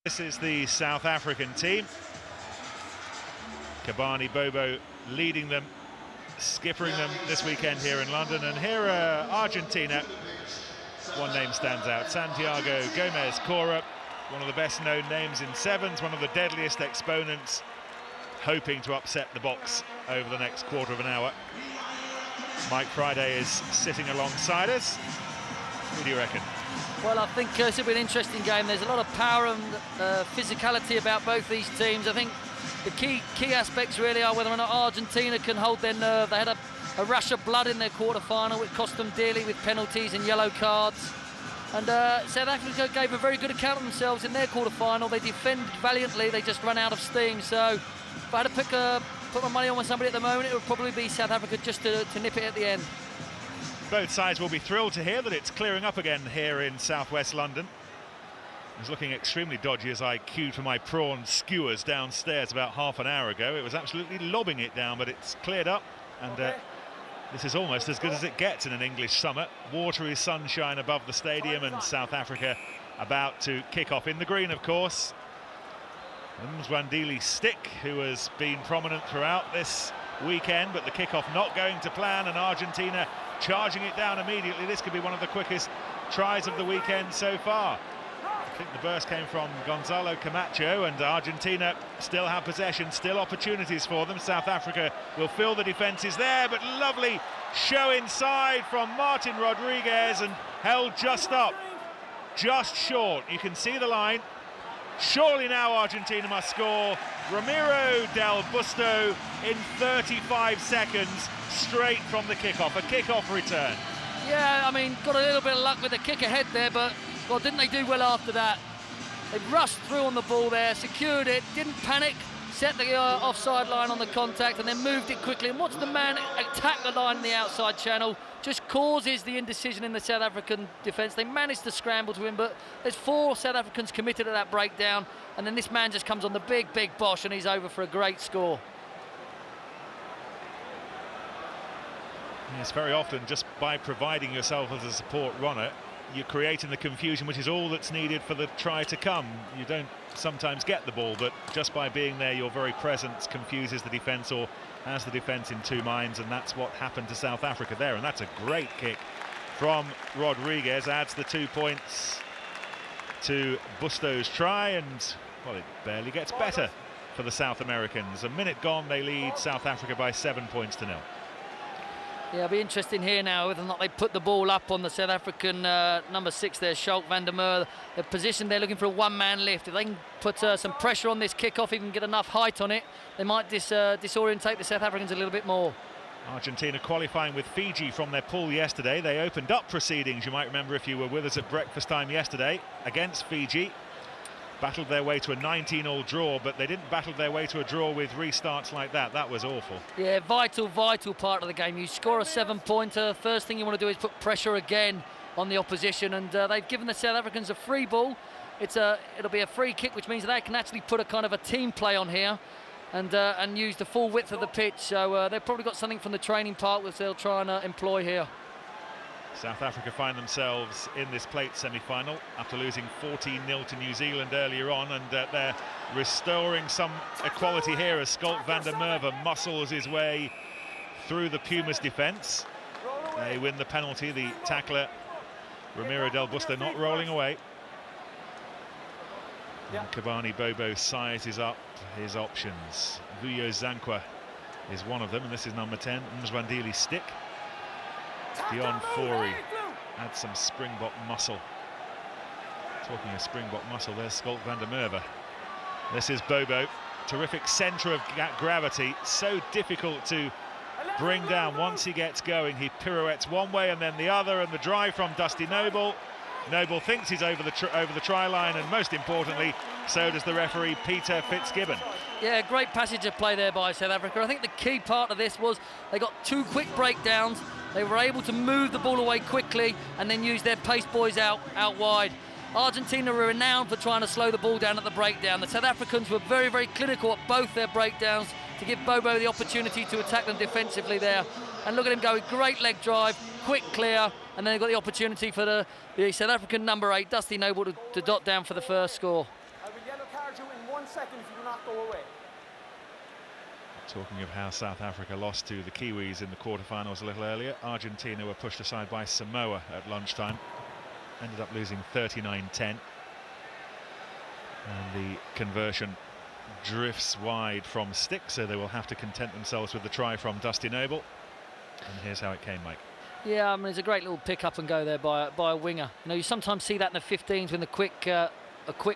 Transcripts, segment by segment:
This is the South African team. Kabani Bobo leading them, skippering them this weekend here in London. And here are Argentina. One name stands out, Santiago Gomez Cora, one of the best known names in sevens, one of the deadliest exponents, hoping to upset the box over the next quarter of an hour. Mike Friday is sitting alongside us. Who do you reckon? Well, I think this will be an interesting game. There's a lot of power and physicality about both these teams. I think the key aspects really are whether or not Argentina can hold their nerve. They had a rush of blood in their quarter-final, which cost them dearly with penalties and yellow cards. And South Africa gave a very good account of themselves in their quarter-final. They defended valiantly, they just run out of steam. So if I had to put my money on somebody at the moment, it would probably be South Africa just to nip it at the end. Both sides will be thrilled to hear that it's clearing up again here in southwest London. It was looking extremely dodgy as I queued for my prawn skewers downstairs about half an hour ago. It was absolutely lobbing it down, but it's cleared up, and this is almost as good as it gets in an English summer. Watery sunshine above the stadium, and South Africa about to kick off in the green, of course. Mzwandile Stick, who has been prominent throughout this weekend, but the kickoff not going to plan, and Argentina charging it down immediately. This could be one of the quickest tries of the weekend so far. I think the burst came from Gonzalo Camacho, and Argentina still have possession, still opportunities for them. South Africa will fill the defences there, but lovely show inside from Martin Rodriguez, and held just up, just short. You can see the line. Surely now Argentina must score. Ramiro Del Busto in 35 seconds, straight from the kickoff, a kickoff return. Yeah, I mean, got a little bit of luck with the kick ahead there, but well, didn't they do well after that? They rushed through on the ball there, secured it, didn't panic, set the offside line on the contact, and then moved it quickly. And watch the man attack the line in the outside channel, just causes the indecision in the South African defence. They managed to scramble to him, but there's 4 South Africans committed to that breakdown, and then this man just comes on the big bosh, and he's over for a great score. Yes, very often just by providing yourself as a support runner, you're creating the confusion which is all that's needed for the try to come. You don't sometimes get the ball, but just by being there, your very presence confuses the defence or has the defence in two minds, and that's what happened to South Africa there. And that's a great kick from Rodriguez, adds the 2 points to Busto's try, and well, it barely gets better for the South Americans. A minute gone, they lead South Africa by 7 points to 0. Yeah, it'll be interesting here now whether or not they put the ball up on the South African number 6 there, Schalk van der Merwe. They're positioned, they're looking for a one-man lift. If they can put some pressure on this kickoff, even get enough height on it, they might disorientate the South Africans a little bit more. Argentina qualifying with Fiji from their pool yesterday. They opened up proceedings, you might remember if you were with us at breakfast time yesterday, against Fiji. Battled their way to a 19-all draw, but they didn't battle their way to a draw with restarts like that. That was awful. Yeah, vital part of the game. You score a 7-pointer, first thing you want to do is put pressure again on the opposition, and they've given the South Africans a free ball. It'll be a free kick, which means they can actually put a kind of a team play on here and use the full width of the pitch. So they've probably got something from the training park which they'll try and employ here. South Africa find themselves in this plate semi-final after losing 14-0 to New Zealand earlier on, and they're restoring some equality here as Schalk van der Merwe muscles his way through the Pumas defence. They win the penalty, the tackler Ramiro Del Busto not rolling away. And Kabani Bobo sizes up his options. Vuyo Zankwa is one of them, and this is number 10, Mzwandile Stick. Dion Fourie adds some Springbok muscle. Talking of Springbok muscle, there's Schalk van der Merwe. This is Bobo, terrific centre of gravity, so difficult to bring down. Once he gets going, he pirouettes one way and then the other, and the drive from Dusty Noble. Noble thinks he's over the try line, and most importantly, so does the referee Peter Fitzgibbon. Yeah, great passage of play there by South Africa. I think the key part of this was they got 2 quick breakdowns. They were able to move the ball away quickly and then use their pace boys out wide. Argentina were renowned for trying to slow the ball down at the breakdown. The South Africans were very clinical at both their breakdowns to give Bobo the opportunity to attack them defensively there. And look at him go, great leg drive, quick clear, and then they've got the opportunity for the South African number 8, Dusty Noble, to dot down for the first score. charge you in 1 second if you do not go away. Talking of how South Africa lost to the Kiwis in the quarterfinals a little earlier, Argentina were pushed aside by Samoa at lunchtime. Ended up losing 39-10. And the conversion drifts wide from stick, so they will have to content themselves with the try from Dusty Noble. And here's how it came, Mike. Yeah, I mean, it's a great little pick up and go there by a winger. You know, you sometimes see that in the 15s when a quick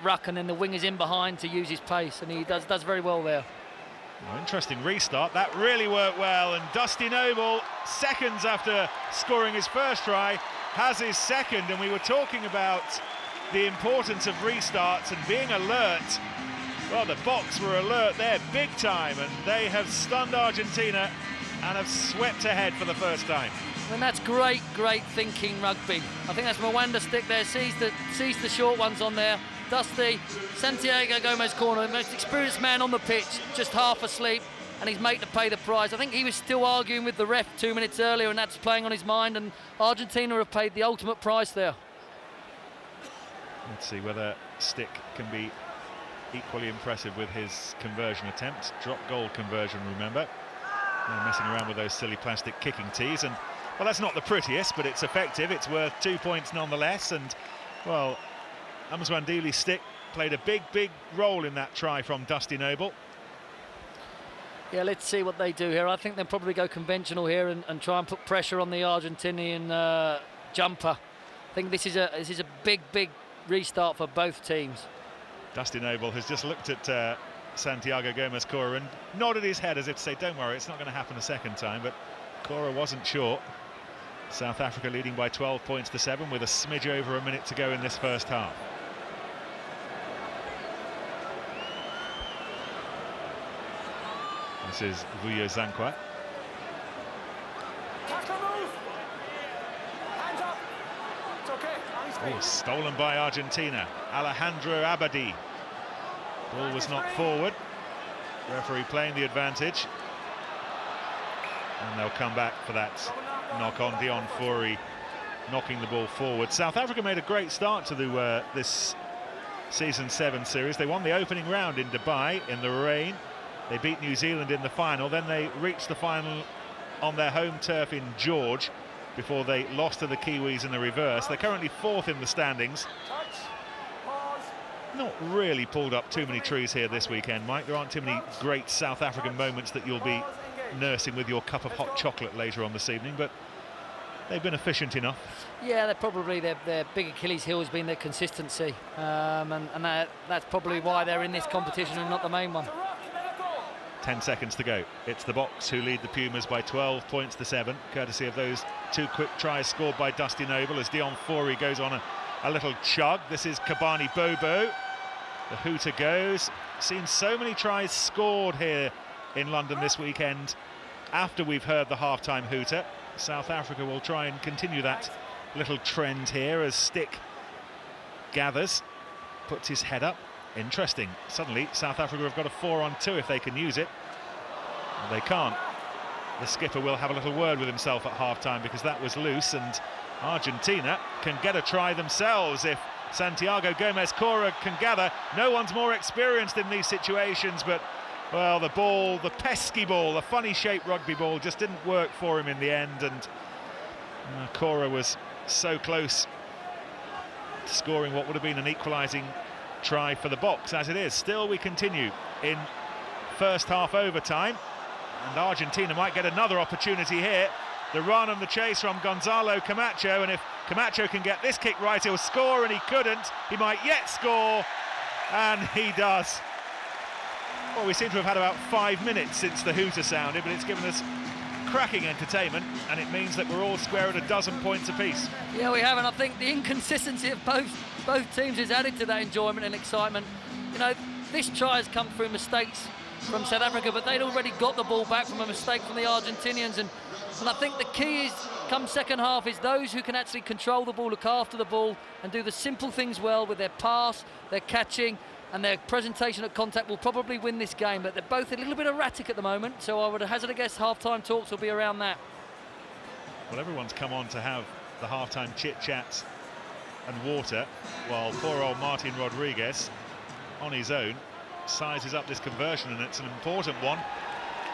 ruck and then the winger's in behind to use his pace, and he does very well there. Well, interesting restart. That really worked well, and Dusty Noble, seconds after scoring his first try, has his second. And we were talking about the importance of restarts and being alert. Well, the Boks were alert there big time, and they have stunned Argentina and have swept ahead for the first time. And that's great thinking rugby. I think that's Mwanda stick there, sees the short ones on there. Dusty, Santiago Gomez corner, the most experienced man on the pitch, just half asleep, and his mate to pay the price. I think he was still arguing with the ref 2 minutes earlier, and that's playing on his mind, and Argentina have paid the ultimate price there. Let's see whether Stick can be equally impressive with his conversion attempt. Drop goal conversion, remember. No messing around with those silly plastic kicking tees, and well, that's not the prettiest, but it's effective. It's worth 2 points nonetheless, and well, Mzwandile Stick played a big role in that try from Dusty Noble. Yeah, let's see what they do here. I think they'll probably go conventional here and try and put pressure on the Argentinian jumper. I think this is a big restart for both teams. Dusty Noble has just looked at Santiago Gomez Cora and nodded his head as if to say, don't worry, it's not going to happen a second time, but Cora wasn't sure. South Africa leading by 12 points to 7 with a smidge over a minute to go in this first half. This is Vuyo Zankwa. Hands up. It's okay. Oh, stolen by Argentina. Alejandro Abadi. Ball was knocked forward. Referee playing the advantage. And they'll come back for that knock on. Dion Fourie knocking the ball forward. South Africa made a great start to this Season 7 series. They won the opening round in Dubai in the rain. They beat New Zealand in the final. Then they reached the final on their home turf in George before they lost to the Kiwis in the reverse. They're currently 4th in the standings. Not really pulled up too many trees here this weekend, Mike. There aren't too many great South African moments that you'll be nursing with your cup of hot chocolate later on this evening, but they've been efficient enough. Yeah, they're probably their big Achilles heel has been their consistency, and that's probably why they're in this competition and not the main one. 10 seconds to go. It's the Boks who lead the Pumas by 12 points to 7, courtesy of those 2 quick tries scored by Dusty Noble as Dion Fourie goes on a little chug. This is Kabani Bobo. The hooter goes. Seen so many tries scored here in London this weekend after we've heard the half-time hooter. South Africa will try and continue that little trend here as Stick gathers, puts his head up. Interesting. Suddenly South Africa have got a 4-on-2 if they can use it. Well, they can't. The skipper will have a little word with himself at half-time because that was loose, and Argentina can get a try themselves if Santiago Gomez Cora can gather. No one's more experienced in these situations, but well, the ball, the pesky ball, the funny shaped rugby ball just didn't work for him in the end, and Cora was so close to scoring what would have been an equalising try for the Boks. As it is, still we continue in first half overtime, and Argentina might get another opportunity here. The run and the chase from Gonzalo Camacho, and if Camacho can get this kick right, he'll score, and he couldn't. He might yet score, and he does. Well, we seem to have had about 5 minutes since the hooter sounded, but it's given us cracking entertainment, and it means that we're all square at 12 points apiece. Yeah, we have, and I think the inconsistency of both teams has added to that enjoyment and excitement. You know, this try has come through mistakes from South Africa, but they'd already got the ball back from a mistake from the Argentinians, and I think the key is, come second half, is those who can actually control the ball, look after the ball, and do the simple things well with their pass, their catching, and their presentation at contact will probably win this game. But they're both a little bit erratic at the moment, so I would hazard a guess half-time talks will be around that. Well, everyone's come on to have the half-time chit-chats and water, while poor old Martin Rodriguez on his own, sizes up this conversion, and it's an important one.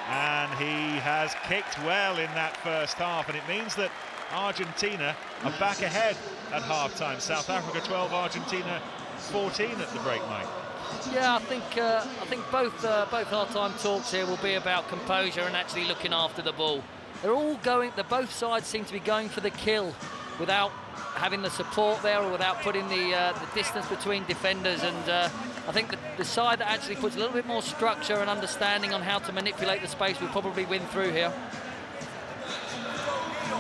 And he has kicked well in that first half, and it means that Argentina are back ahead at half-time. South Africa 12, Argentina 14 at the break, Mike. Yeah, I think both half-time talks here will be about composure and actually looking after the ball. Both sides seem to be going for the kill without having the support there, or without putting the distance between defenders. And I think the side that actually puts a little bit more structure and understanding on how to manipulate the space will probably win through here.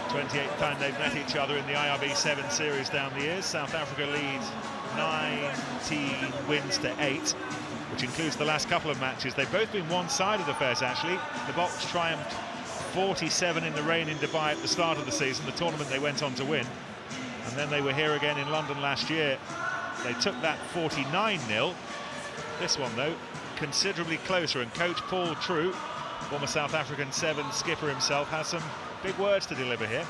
28th time they've met each other in the IRB Sevens Series down the years. South Africa leads 19 wins to 8, which includes the last couple of matches. They've both been one-sided affairs, actually. The Boks triumphed 47 in the rain in Dubai at the start of the season, the tournament they went on to win. And then they were here again in London last year. They took that 49-0. This one, though, considerably closer. And coach Paul True, former South African Sevens skipper himself, has some big words to deliver here.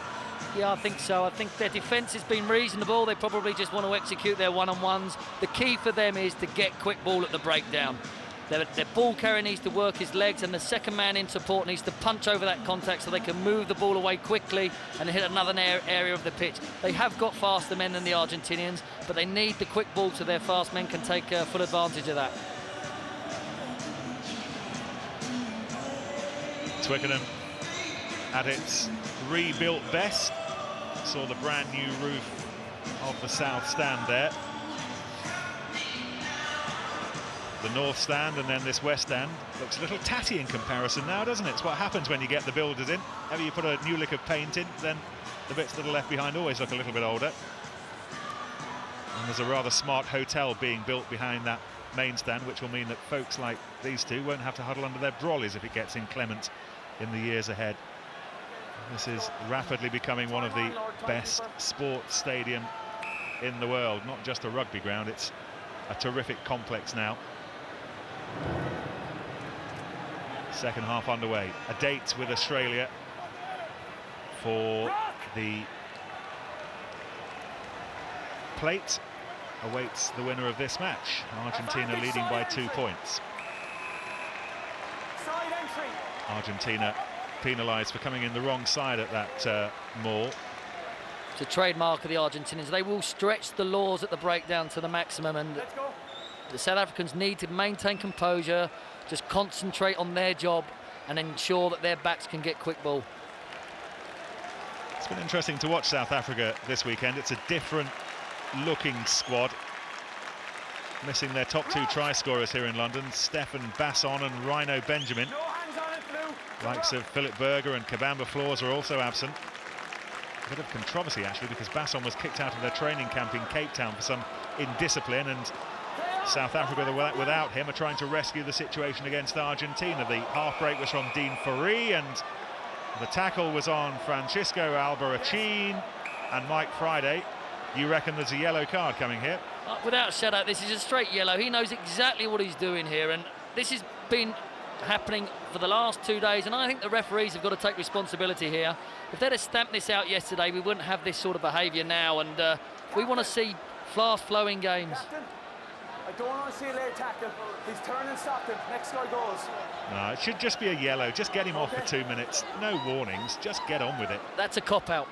Yeah, I think so. I think their defence has been reasonable. They probably just want to execute their one-on-ones. The key for them is to get quick ball at the breakdown. Their ball carrier needs to work his legs, and the second man in support needs to punch over that contact so they can move the ball away quickly and hit another area of the pitch. They have got faster men than the Argentinians, but they need the quick ball so their fast men can take full advantage of that. Twickenham at its rebuilt best. Saw the brand new roof of the south stand there. The north stand and then this west stand looks a little tatty in comparison now, doesn't it? It's what happens when you get the builders in. Whenever you put a new lick of paint in, then the bits that are left behind always look a little bit older. And there's a rather smart hotel being built behind that main stand, which will mean that folks like these two won't have to huddle under their brollies if it gets inclement in the years ahead. This is rapidly becoming one of the best sports stadium in the world, not just a rugby ground. It's a terrific complex now. Second half underway. A date with Australia for the plate awaits the winner of this match. Argentina leading by 2 points. Argentina penalised for coming in the wrong side at that maul. It's a trademark of the Argentinians. They will stretch the laws at the breakdown to the maximum, and the South Africans need to maintain composure, just concentrate on their job and ensure that their backs can get quick ball. It's been interesting to watch South Africa this weekend. It's a different looking squad. Missing their top 2 try scorers here in London, Stefan Basson and Rhino Benjamin. Likes of Philip Berger and Kabamba Floors are also absent. A bit of controversy, actually, because Basson was kicked out of their training camp in Cape Town for some indiscipline, and South Africa, without him, are trying to rescue the situation against Argentina. The half break was from Dean Fourie, and the tackle was on Francisco Albarracin. And Mike Friday, you reckon there's a yellow card coming here? Without a shadow, this is a straight yellow. He knows exactly what he's doing here, and this has been happening for the last 2 days, and I think the referees have got to take responsibility here. If they'd have stamped this out yesterday, we wouldn't have this sort of behaviour now, and we want to see fast-flowing games. Captain, I don't want to see a late tackle. He's turned and stopped him. Next guy goes. No, it should just be a yellow. Just get him off for 2 minutes. No warnings. Just get on with it. That's a cop-out.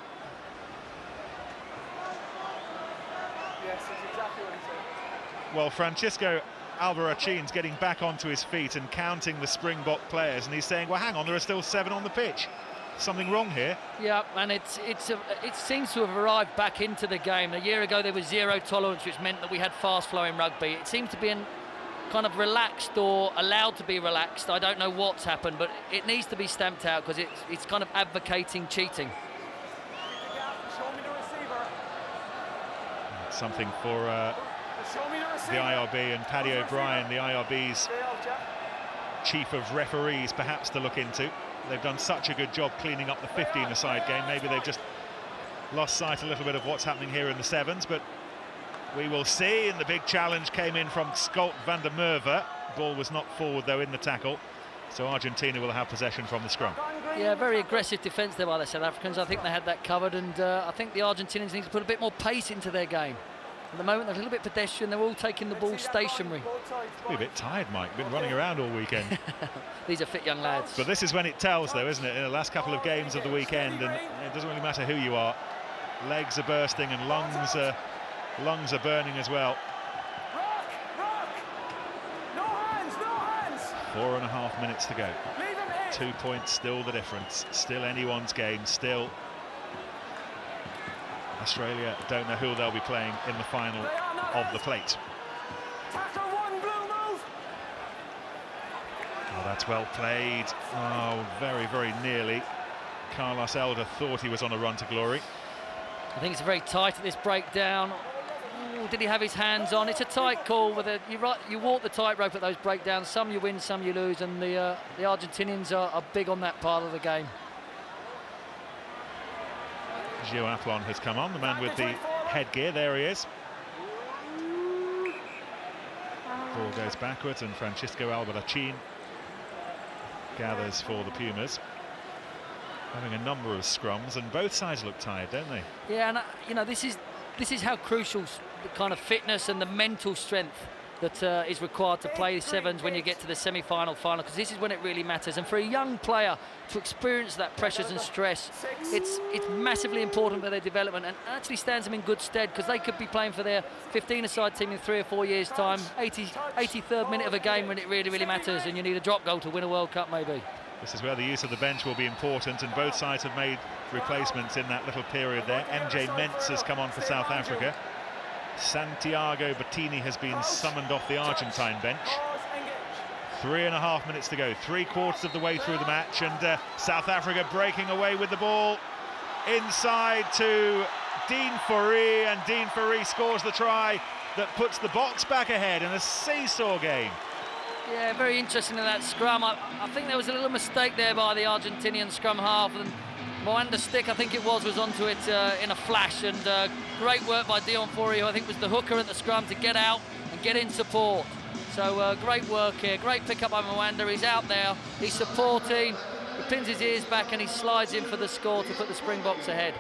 Yes, that's exactly what he said. Well, Francisco Albarracin's getting back onto his feet and counting the Springbok players, and he's saying, well, hang on, there are still 7 on the pitch. Something wrong here. Yeah, and it seems to have arrived back into the game. A year ago there was 0 tolerance, which meant that we had fast-flowing rugby. It seems to be kind of relaxed or allowed to be relaxed. I don't know what's happened, but it needs to be stamped out because it's kind of advocating cheating. Show me the receiver. Something for the IRB and Paddy O'Brien, the IRB's chief of referees, perhaps to look into. They've done such a good job cleaning up the 15-a-side game. Maybe they've just lost sight a little bit of what's happening here in the sevens, but we will see. And the big challenge came in from Schalk van der Merwe. Ball was knocked forward, though, in the tackle. So Argentina will have possession from the scrum. Yeah, very aggressive defence there by the South Africans. I think they had that covered, and I think the Argentinians need to put a bit more pace into their game. At the moment, they're a little bit pedestrian. They're all taking the ball stationary. Be a bit tired, Mike. Been running around all weekend. These are fit young lads. But this is when it tells, though, isn't it? In the last couple of games of the weekend, and it doesn't really matter who you are. Legs are bursting and lungs are burning as well. Rock. No hands. 4.5 minutes to go. 2 points, still the difference. Still anyone's game. Still Australia don't know who they'll be playing in the final of the plate. Tackle one, blue move. Oh, that's well played. Oh, very, very nearly. Carlos Elder thought he was on a run to glory. I think it's very tight at this breakdown. Ooh, did he have his hands on? It's a tight call. You walk the tightrope at those breakdowns. Some you win, some you lose, and the Argentinians are big on that part of the game. Gio Aplon has come on, the man with the headgear. There he is. Ball goes backwards, and Francisco Albarracin gathers for the Pumas. Having a number of scrums, and both sides look tired, don't they? Yeah, and you know, this is how crucial the kind of fitness and the mental strength that is required to play sevens when you get to the semi-final, final, because this is when it really matters. And for a young player to experience that pressures and stress, it's massively important for their development, and actually stands them in good stead, because they could be playing for their 15-a-side team in 3 or 4 years' time, 83rd minute of a game when it really, really matters, and you need a drop goal to win a World Cup, maybe. This is where the use of the bench will be important, and both sides have made replacements in that little period there. MJ Mentz has come on for South Africa. Santiago Bettini has been summoned off the Argentine bench. 3.5 minutes to go, 3/4 of the way through the match, and South Africa breaking away with the ball inside to Dean Fourie, and Dean Fourie scores the try that puts the Boks back ahead in a seesaw game. Yeah, very interesting in that scrum. I think there was a little mistake there by the Argentinian scrum half, and Moanda Stick, I think it was onto it in a flash, and great work by Dean Fourie, who I think was the hooker at the scrum, to get out and get in support. So great work here, great pick up by Moanda. He's out there, he's supporting, he pins his ears back and he slides in for the score to put the Springboks ahead.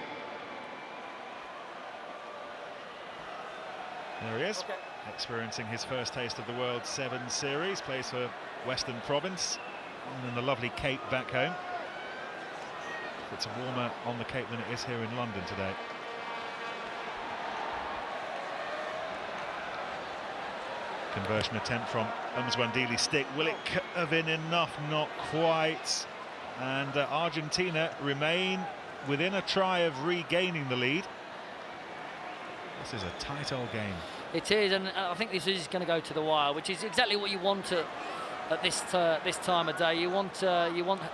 There he is, experiencing his first taste of the World Sevens Series, plays for Western Province and in the lovely Cape back home. It's warmer on the Cape than it is here in London today. Conversion attempt from Umzwandili Stick. Will it curve in enough? Not quite. And Argentina remain within a try of regaining the lead. This is a tight old game. It is, and I think this is going to go to the wire, which is exactly what you want at this time of day. You want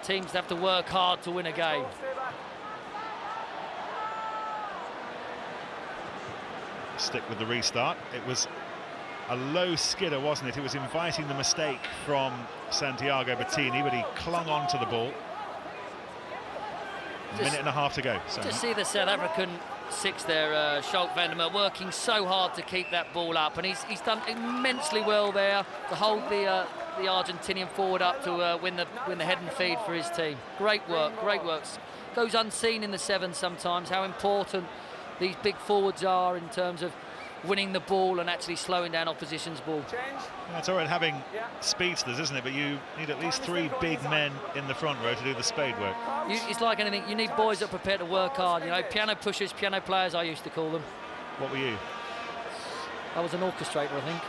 teams to have to work hard to win a game. Stick with the restart. It was a low skidder, wasn't it? It was inviting the mistake from Santiago Bettini, but he clung on to the ball. Minute and a half to go. Just see the South African six there, Schalk van der Merwe, working so hard to keep that ball up, and he's done immensely well there to hold the Argentinian forward up to win the head and feed for his team. Great work, great work. Goes unseen in the sevens sometimes how important these big forwards are in terms of winning the ball and actually slowing down opposition's ball. It's all right having speedsters, isn't it? But you need at least 3 big men in the front row to do the spade work. It's like anything. You need boys that are prepared to work hard. You know, piano pushers, piano players, I used to call them. What were you? I was an orchestrator, I think.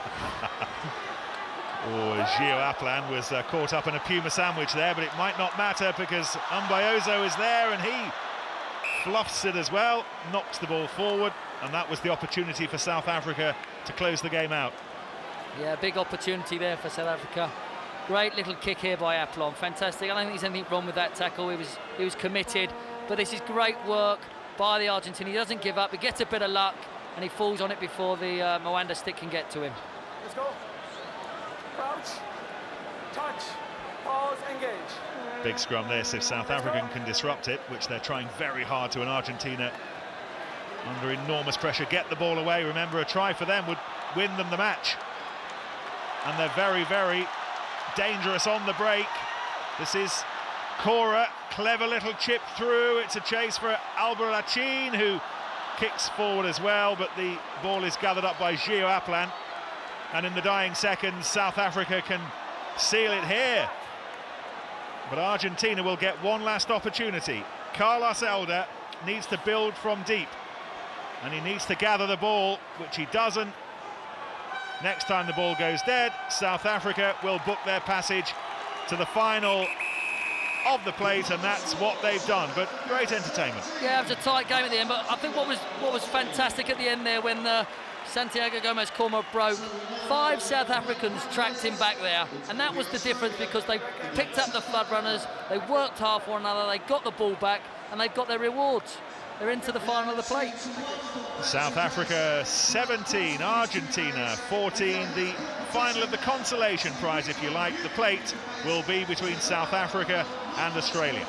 Oh, Gio Aplon was caught up in a Puma sandwich there, but it might not matter because Umbayozo is there and he fluffs it as well, knocks the ball forward, and that was the opportunity for South Africa to close the game out. Yeah, big opportunity there for South Africa. Great little kick here by Aplon, fantastic. I don't think there's anything wrong with that tackle. He was committed, but this is great work by the Argentine. He doesn't give up, he gets a bit of luck, and he falls on it before the Moanda Stick can get to him. Let's go. Crouch, touch, pause, engage. Big scrum this if South African can disrupt it, which they're trying very hard to, and Argentina under enormous pressure get the ball away. Remember, a try for them would win them the match, and they're very, very dangerous on the break. This is Cora, clever little chip through. It's a chase for Albarracin, who kicks forward as well, but the ball is gathered up by Gio Aplan, and in the dying seconds South Africa can seal it here. But Argentina will get one last opportunity. Carlos Elder needs to build from deep, and he needs to gather the ball, which he doesn't. Next time the ball goes dead, South Africa will book their passage to the final of the plate, and that's what they've done. But great entertainment. Yeah, it was a tight game at the end, but I think what was fantastic at the end there, when Santiago Gomez-Corma broke, 5 South Africans tracked him back there, and that was the difference, because they picked up the flood runners, they worked hard for one another, they got the ball back, and they've got their rewards. They're into the final of the plate. South Africa 17, Argentina 14. The final of the consolation prize, if you like. The plate will be between South Africa and Australia.